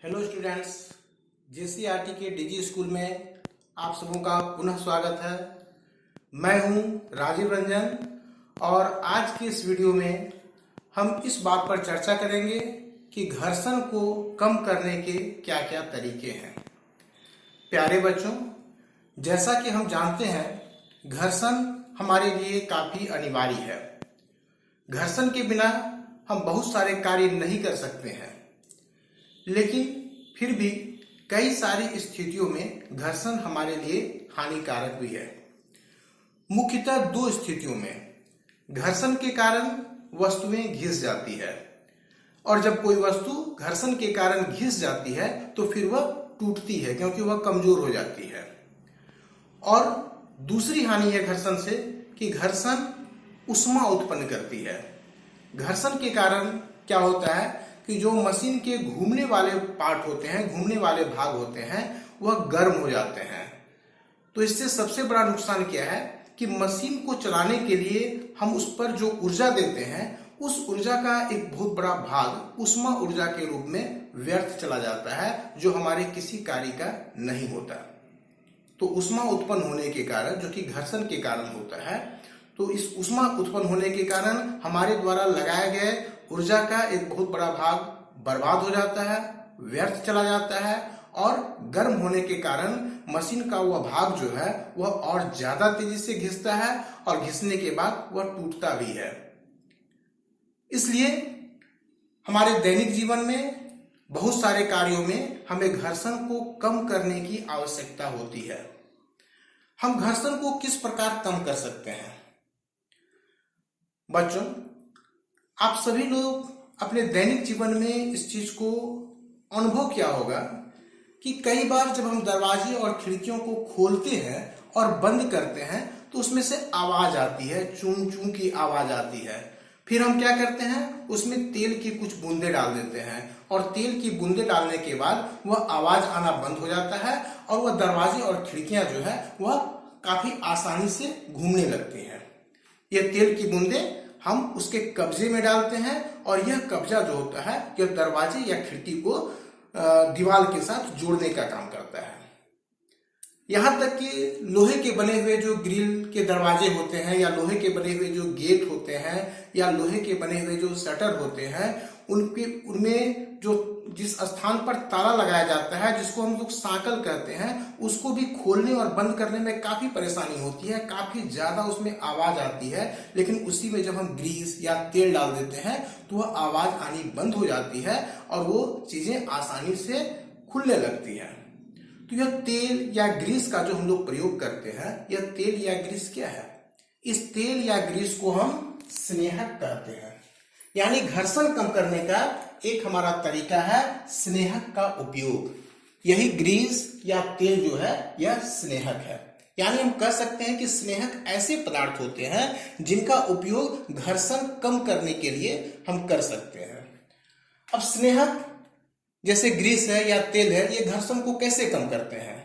Hello students, JCERT के DG school में आप सबों का पुनः स्वागत है। मैं हूं राजीव रंजन और आज की इस वीडियो में हम इस बात पर चर्चा करेंगे कि घर्षण को कम करने के क्या क्या तरीके हैं। प्यारे बच्चों, जैसा कि हम जानते हैं, घर्षण हमारे लिए काफ़ी अनिवार्य है। घर्षण के बिना हम बहुत सारे कार्य नहीं कर सकते हैं, लेकिन फिर भी कई सारी स्थितियों में घर्षण हमारे लिए हानिकारक भी है। मुख्यतः दो स्थितियों में घर्षण के कारण वस्तुएं घिस जाती है, और जब कोई वस्तु घर्षण के कारण घिस जाती है तो फिर वह टूटती है क्योंकि वह कमजोर हो जाती है। और दूसरी हानि है घर्षण से कि घर्षण ऊष्मा उत्पन्न करती है। घर्षण के कारण क्या होता है कि जो मशीन के घूमने वाले पार्ट होते हैं, घूमने वाले भाग होते हैं, वह गर्म हो जाते हैं। तो इससे सबसे बड़ा नुकसान क्या है कि मशीन को चलाने के लिए हम उस पर जो ऊर्जा देते हैं, उस ऊर्जा का एक बहुत बड़ा भाग ऊष्मा ऊर्जा के रूप में व्यर्थ चला जाता है, जो हमारे किसी कार्य का नहीं होता। तो ऊष्मा उत्पन्न होने के कारण, जो कि घर्षण के कारण होता है, तो इस ऊष्मा उत्पन्न होने के कारण हमारे द्वारा लगाए गए ऊर्जा का एक बहुत बड़ा भाग बर्बाद हो जाता है, व्यर्थ चला जाता है, और गर्म होने के कारण मशीन का वह भाग जो है वह और ज्यादा तेजी से घिसता है, और घिसने के बाद वह टूटता भी है। इसलिए हमारे दैनिक जीवन में बहुत सारे कार्यों में हमें घर्षण को कम करने की आवश्यकता होती है। हम घर्षण को किस प्रकार कम कर सकते हैं? बच्चों, आप सभी लोग अपने दैनिक जीवन में इस चीज को अनुभव किया होगा कि कई बार जब हम दरवाजे और खिड़कियों को खोलते हैं और बंद करते हैं तो उसमें से आवाज आती है, चूं चूं की आवाज आती है। फिर हम क्या करते हैं, उसमें तेल की कुछ बूंदे डाल देते हैं, और तेल की बूंदे डालने के बाद वह आवाज आना बंद हो जाता है, और वह दरवाजे और खिड़कियां जो है वह काफी आसानी से घूमने लगती हैं। यह तेल की बूंदे हम उसके कब्जे में डालते हैं, और यह कब्जा जो होता है यह दरवाजे या खिड़की को दीवार के साथ जोड़ने का काम करता है। यहां तक कि लोहे के बने हुए जो ग्रिल के दरवाजे होते हैं, या लोहे के बने हुए जो गेट होते हैं, या लोहे के बने हुए जो शटर होते हैं, उनमें जो जिस स्थान पर ताला लगाया जाता है, जिसको हम लोग सांकल कहते हैं, उसको भी खोलने और बंद करने में काफी परेशानी होती है, काफी ज्यादा उसमें आवाज आती है। लेकिन उसी में जब हम ग्रीस या तेल डाल देते हैं तो वह आवाज आनी बंद हो जाती है, और वो चीजें आसानी से खुलने लगती है। तो यह तेल या ग्रीस का जो हम लोग प्रयोग करते हैं, यह तेल या ग्रीस क्या है? इस तेल या ग्रीस को हम स्नेहक कहते हैं। यानी घर्षण कम करने का एक हमारा तरीका है स्नेहक का उपयोग। यही ग्रीस या तेल जो है यह स्नेहक है। यानी हम कह सकते हैं कि स्नेहक ऐसे पदार्थ होते हैं जिनका उपयोग घर्षण कम करने के लिए हम कर सकते हैं। अब स्नेहक जैसे ग्रीस है या तेल है, ये घर्षण को कैसे कम करते हैं?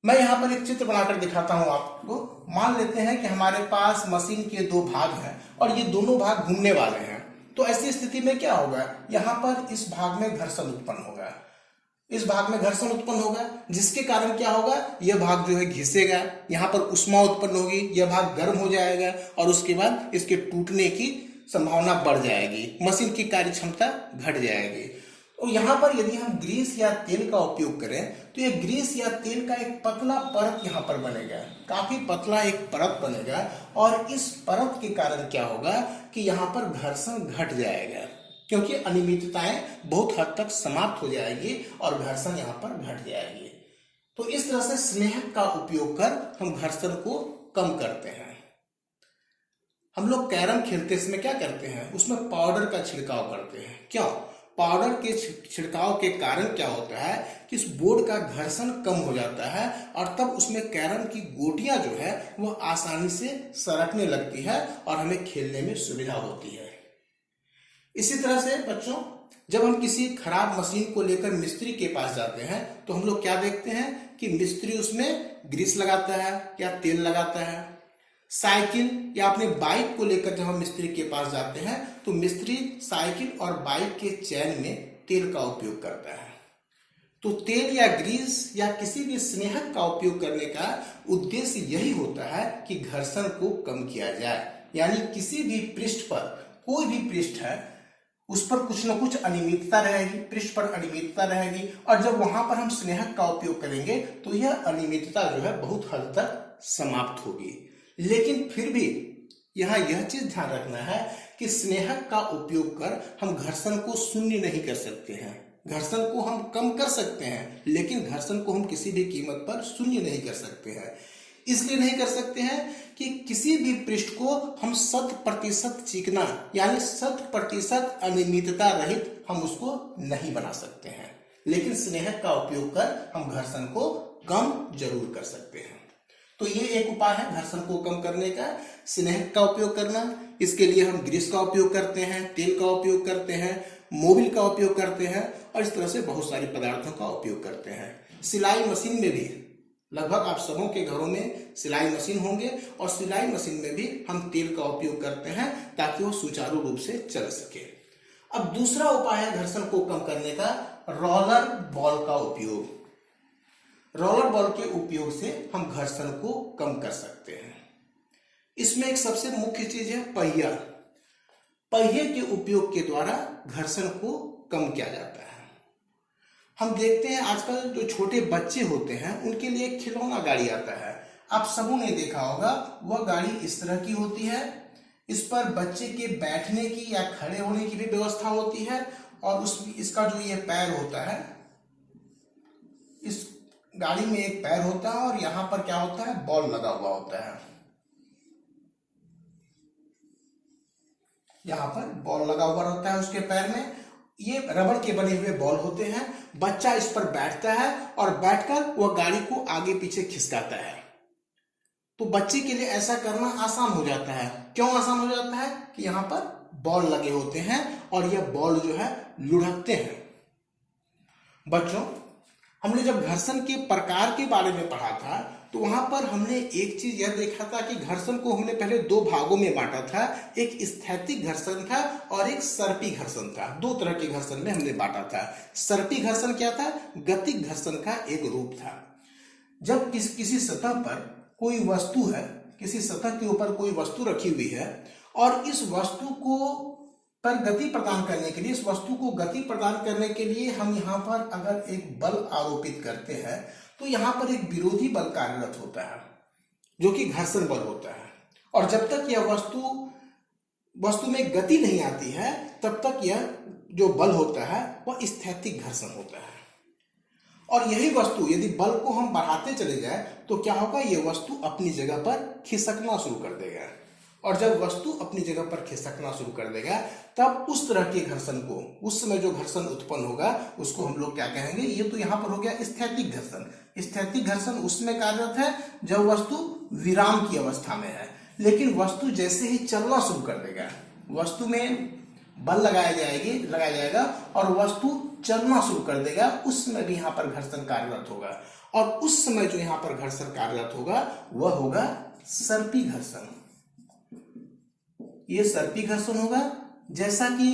मैं यहाँ पर एक चित्र बनाकर दिखाता हूँ आपको। मान लेते हैं कि हमारे पास मशीन के दो भाग हैं, और ये दोनों भाग घूमने वाले हैं। तो ऐसी स्थिति में क्या होगा, यहाँ पर इस भाग में घर्षण उत्पन्न होगा, इस भाग में घर्षण उत्पन्न होगा, जिसके कारण क्या होगा, यह भाग जो है घिसेगा, यहाँ पर ऊष्मा उत्पन्न होगी, यह भाग गर्म हो जाएगा, और उसके बाद इसके टूटने की संभावना बढ़ जाएगी, मशीन की कार्य क्षमता घट जाएगी। तो यहाँ पर यदि हम ग्रीस या तेल का उपयोग करें तो यह ग्रीस या तेल का एक पतला परत यहाँ पर बनेगा, काफी पतला एक परत बनेगा, और इस परत के कारण क्या होगा कि यहाँ पर घर्षण घट जाएगा, क्योंकि अनियमितताएं बहुत हद तक समाप्त हो जाएगी और घर्षण यहाँ पर घट जाएगी। तो इस तरह से स्नेहक का उपयोग कर हम घर्षण को कम करते हैं। हम लोग कैरम खेलते समय क्या करते हैं, उसमें पाउडर का छिड़काव करते हैं। क्यों? पाउडर के छिड़काव के कारण क्या होता है कि इस बोर्ड का घर्षण कम हो जाता है, और तब उसमें कैरम की गोटियां जो है वह आसानी से सरकने लगती है, और हमें खेलने में सुविधा होती है। इसी तरह से बच्चों, जब हम किसी खराब मशीन को लेकर मिस्त्री के पास जाते हैं तो हम लोग क्या देखते हैं कि मिस्त्री उसमें ग्रीस लगाता है या तेल लगाता है। साइकिल या अपने बाइक को लेकर जब हम मिस्त्री के पास जाते हैं तो मिस्त्री साइकिल और बाइक के चैन में तेल का उपयोग करता है। तो तेल या ग्रीस या किसी भी स्नेहक का उपयोग करने का उद्देश्य यही होता है कि घर्षण को कम किया जाए। यानी किसी भी पृष्ठ पर, कोई भी पृष्ठ है, उस पर कुछ न कुछ अनियमितता रहेगी, पृष्ठ पर अनियमितता रहेगी, और जब वहां पर हम स्नेहक का उपयोग करेंगे तो यह अनियमितता जो है बहुत हद तक समाप्त होगी। लेकिन फिर भी यहाँ यह चीज ध्यान रखना है कि स्नेहक का उपयोग कर हम घर्षण को शून्य नहीं कर सकते हैं। घर्षण को हम कम कर सकते हैं, लेकिन घर्षण को हम किसी भी कीमत पर शून्य नहीं कर सकते हैं। इसलिए नहीं कर सकते हैं कि किसी भी पृष्ठ को हम 100% चिकना यानी 100% अनियमितता रहित हम उसको नहीं बना सकते हैं, लेकिन स्नेहक का उपयोग कर हम घर्षण को कम जरूर कर सकते हैं। तो ये एक उपाय है घर्षण को कम करने का, स्नेहक का उपयोग करना। इसके लिए हम ग्रीस का उपयोग करते हैं, तेल का उपयोग करते हैं, मोबिल का उपयोग करते हैं, और इस तरह से बहुत सारे पदार्थों का उपयोग करते हैं। सिलाई मशीन में भी लगभग आप सबों के घरों में सिलाई मशीन होंगे, और सिलाई मशीन में भी हम तेल का उपयोग करते हैं ताकि वो सुचारू रूप से चल सके। अब दूसरा उपाय है घर्षण को कम करने का, रोलर बॉल का उपयोग। रोलर बॉल के उपयोग से हम घर्षण को कम कर सकते हैं। इसमें एक सबसे मुख्य चीज है पहिया। पहिए के उपयोग के द्वारा घर्षण को कम किया जाता है। हम देखते हैं आजकल जो छोटे बच्चे होते हैं उनके लिए एक खिलौना गाड़ी आता है, आप सबों ने देखा होगा। वह गाड़ी इस तरह की होती है, इस पर बच्चे के बैठने की या खड़े होने की भी व्यवस्था होती है, और इसका जो ये पैर होता है, इस गाड़ी में एक पैर होता है और यहां पर क्या होता है, बॉल लगा हुआ होता है। यहां पर बॉल लगा हुआ रहता है उसके पैर में। ये रबड़ के बने हुए बॉल होते हैं। बच्चा इस पर बैठता है और बैठकर वह गाड़ी को आगे पीछे खिसकाता है। तो बच्चे के लिए ऐसा करना आसान हो जाता है। क्यों आसान हो जाता है? कि यहां पर बॉल लगे होते हैं और यह बॉल जो है लुढ़कते हैं। बच्चों, हमने जब घर्षण के प्रकार के बारे में पढ़ा था तो वहां पर हमने एक चीज यह देखा था कि घर्षण को हमने पहले दो भागों में बांटा था। एक स्थैतिक घर्षण था और एक सर्पी घर्षण था। दो तरह के घर्षण में हमने बांटा था। सर्पी घर्षण क्या था? गतिक घर्षण का एक रूप था। जब किसी सतह पर कोई वस्तु है, किसी सतह के ऊपर कोई वस्तु रखी हुई है और इस वस्तु को पर गति प्रदान करने के लिए, इस वस्तु को गति प्रदान करने के लिए हम यहाँ पर अगर एक बल आरोपित करते हैं तो यहाँ पर एक विरोधी बल कार्यरत होता है जो कि घर्षण बल होता है। और जब तक यह वस्तु में गति नहीं आती है तब तक यह जो बल होता है वह स्थैतिक घर्षण होता है। और यही वस्तु यदि बल को हम बढ़ाते चले जाए तो क्या होगा, यह वस्तु अपनी जगह पर खिसकना शुरू कर देगा। और जब वस्तु अपनी जगह पर खिसकना शुरू कर देगा तब उस तरह के घर्षण को, उस समय जो घर्षण उत्पन्न होगा उसको हम लोग क्या कहेंगे? ये तो यहाँ पर हो गया स्थैतिक घर्षण। स्थैतिक घर्षण उसमें कार्यरत है जब वस्तु विराम की अवस्था में है। लेकिन वस्तु जैसे ही चलना शुरू कर देगा, वस्तु में बल लगाया जाएगा और वस्तु चलना शुरू कर देगा, उस समय भी यहाँ पर घर्षण कार्यरत होगा। और उस समय जो यहाँ पर घर्षण कार्यरत होगा वह होगा सर्पी घर्षण। ये सर्पी घर्षण होगा। जैसा कि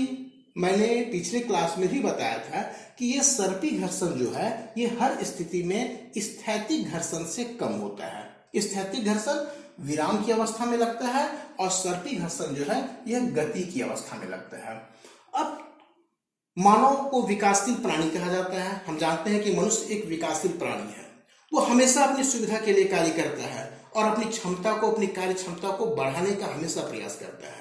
मैंने पिछले क्लास में भी बताया था कि ये सर्पी घर्षण जो है ये हर स्थिति में स्थैतिक घर्षण से कम होता है। स्थैतिक घर्षण विराम की अवस्था में लगता है और सर्पी घर्षण जो है यह गति की अवस्था में लगता है। अब मानव को विकासशील प्राणी कहा जाता है। हम जानते हैं कि मनुष्य एक विकासशील प्राणी है। वो हमेशा अपनी सुविधा के लिए कार्य करता है और अपनी क्षमता को, अपनी कार्य क्षमता को बढ़ाने का हमेशा प्रयास करता है।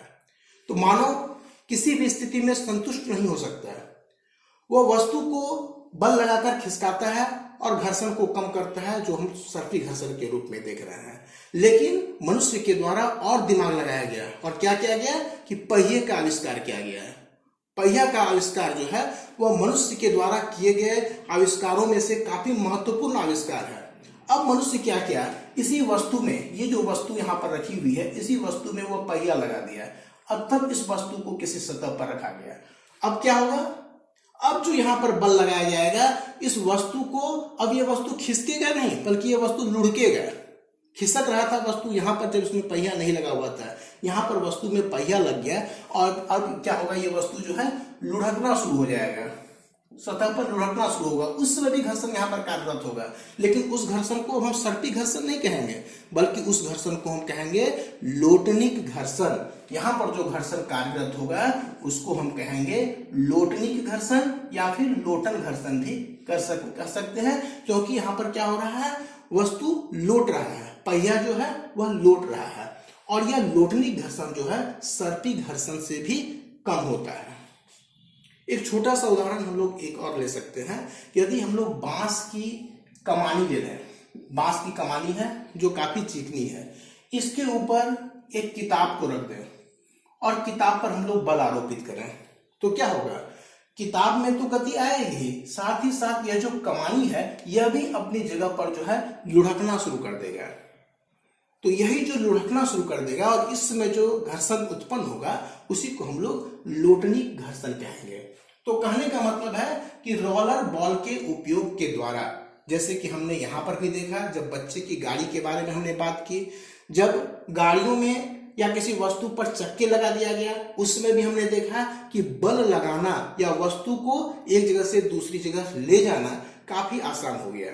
तो मानव किसी भी स्थिति में संतुष्ट नहीं हो सकता है। वह वस्तु को बल लगाकर खिसकाता है और घर्षण को कम करता है, जो हम सर्पी घर्षण के रूप में देख रहे हैं। लेकिन मनुष्य के द्वारा और दिमाग लगाया गया और क्या किया गया कि पहिए का आविष्कार किया गया है। पहिया का आविष्कार जो है वह मनुष्य के द्वारा किए गए आविष्कारों में से काफी महत्वपूर्ण आविष्कार है। अब मनुष्य क्या किया, इसी वस्तु में, ये जो वस्तु यहाँ पर रखी हुई है, इसी वस्तु में वह पहिया लगा दिया। अब तब इस वस्तु को किसी सतह पर रखा गया। अब क्या होगा, अब जो यहाँ पर बल लगाया जाएगा इस वस्तु को, अब ये वस्तु खिसकेगा नहीं बल्कि ये वस्तु लुढ़केगा। खिसक रहा था वस्तु, यहाँ पर जब इसमें पहिया नहीं लगा हुआ था, यहाँ पर वस्तु में पहिया लग गया और अब क्या होगा, ये वस्तु जो है लुढ़कना शुरू हो जाएगा। सतह पर लुढ़कना शुरू होगा, उस समय भी घर्षण यहाँ पर कार्यरत होगा। लेकिन उस घर्षण को हम सर्पी घर्षण नहीं कहेंगे, बल्कि उस घर्षण को हम कहेंगे लोटनिक घर्षण। यहाँ पर जो घर्षण कार्यरत होगा उसको हम कहेंगे लोटनिक घर्षण या फिर लोटन घर्षण भी कर सकते हैं, क्योंकि यहाँ पर क्या हो रहा है, वस्तु लोट रहा है, पहिया जो है वह लोट रहा है। और यह लोटनिक घर्षण जो है सर्पी घर्षण से भी कम होता है। एक छोटा सा उदाहरण हम लोग एक और ले सकते हैं। यदि हम लोग बांस की कमानी ले लें, बांस की कमानी है जो काफी चिकनी है, इसके ऊपर एक किताब को रख दें और किताब पर हम लोग बल आरोपित करें, तो क्या होगा, किताब में तो गति आएगी, साथ ही साथ यह जो कमानी है यह भी अपनी जगह पर जो है लुढ़कना शुरू कर देगा। तो यही जो लुढ़कना शुरू कर देगा और इस समय जो घर्षण उत्पन्न होगा उसी को हम लोग लोटनिक घर्षण कहेंगे। तो कहने का मतलब है कि रोलर बॉल के उपयोग के द्वारा, जैसे कि हमने यहाँ पर भी देखा, जब बच्चे की गाड़ी के बारे में हमने बात की, जब गाड़ियों में या किसी वस्तु पर चक्के लगा दिया गया, उसमें भी हमने देखा कि बल लगाना या वस्तु को एक जगह से दूसरी जगह ले जाना काफी आसान हो गया।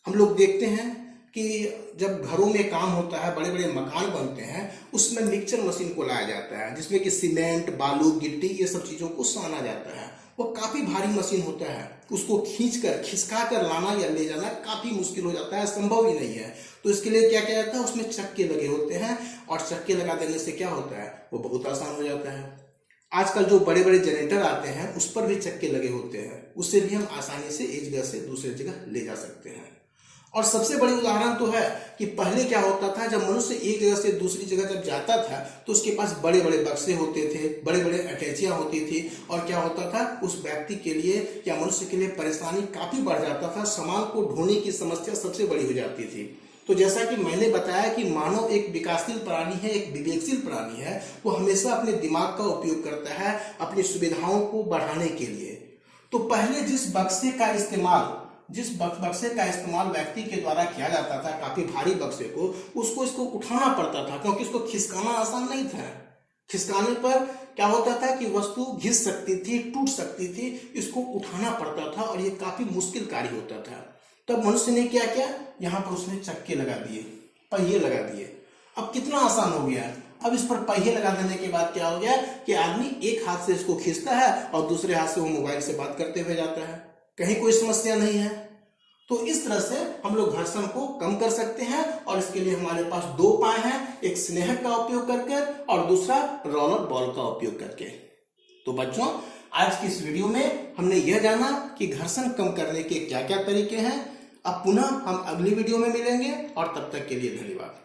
हम लोग देखते हैं कि जब घरों में काम होता है, बड़े बड़े मकान बनते हैं, उसमें मिक्सचर मशीन को लाया जाता है, जिसमें कि सीमेंट, बालू, गिट्टी ये सब चीजों को साना जाता है। वो काफी भारी मशीन होता है, उसको खिसका कर लाना या ले जाना काफी मुश्किल हो जाता है, संभव ही नहीं है। तो इसके लिए क्या किया जाता है, उसमें चक्के लगे होते हैं और चक्के लगा देने से क्या होता है, वो बहुत आसान हो जाता है। आजकल जो बड़े बड़े जनरेटर आते हैं उस पर भी चक्के लगे होते हैं, उससे भी हम आसानी से एक जगह से दूसरी जगह ले जा सकते हैं। और सबसे बड़ी उदाहरण तो है कि पहले क्या होता था, जब मनुष्य एक जगह से दूसरी जगह जब जाता था तो उसके पास बड़े बड़े बक्से होते थे, बड़े बड़े अटैचियां होती थी, और क्या होता था, उस व्यक्ति के लिए या मनुष्य के लिए परेशानी काफी बढ़ जाता था, सामान को ढोने की समस्या सबसे बड़ी हो जाती थी। तो जैसा कि मैंने बताया कि मानव एक विकासशील प्राणी है, एक विवेकशील प्राणी है, वो हमेशा अपने दिमाग का उपयोग करता है अपनी सुविधाओं को बढ़ाने के लिए। तो पहले जिस बक्से का इस्तेमाल व्यक्ति के द्वारा किया जाता था, काफी भारी बक्से को, इसको उठाना पड़ता था, क्योंकि इसको खिसकाना आसान नहीं था। खिसकाने पर क्या होता था कि वस्तु घिस सकती थी, टूट सकती थी, इसको उठाना पड़ता था और ये काफी मुश्किल कार्य होता था। तब मनुष्य ने क्या किया, यहाँ पर उसने चक्के लगा दिए, पहिए लगा दिए। अब कितना आसान हो गया। अब इस पर पहिए लगा देने के बाद क्या हो गया कि आदमी एक हाथ से इसको खींचता है और दूसरे हाथ से वो मोबाइल से बात करते हुए जाता है, कहीं कोई समस्या नहीं है। तो इस तरह से हम लोग घर्षण को कम कर सकते हैं और इसके लिए हमारे पास दो उपाय हैं, एक स्नेहक का उपयोग करके और दूसरा रोलर बॉल का उपयोग करके। तो बच्चों, आज की इस वीडियो में हमने यह जाना कि घर्षण कम करने के क्या क्या तरीके हैं। अब पुनः हम अगली वीडियो में मिलेंगे और तब तक के लिए धन्यवाद।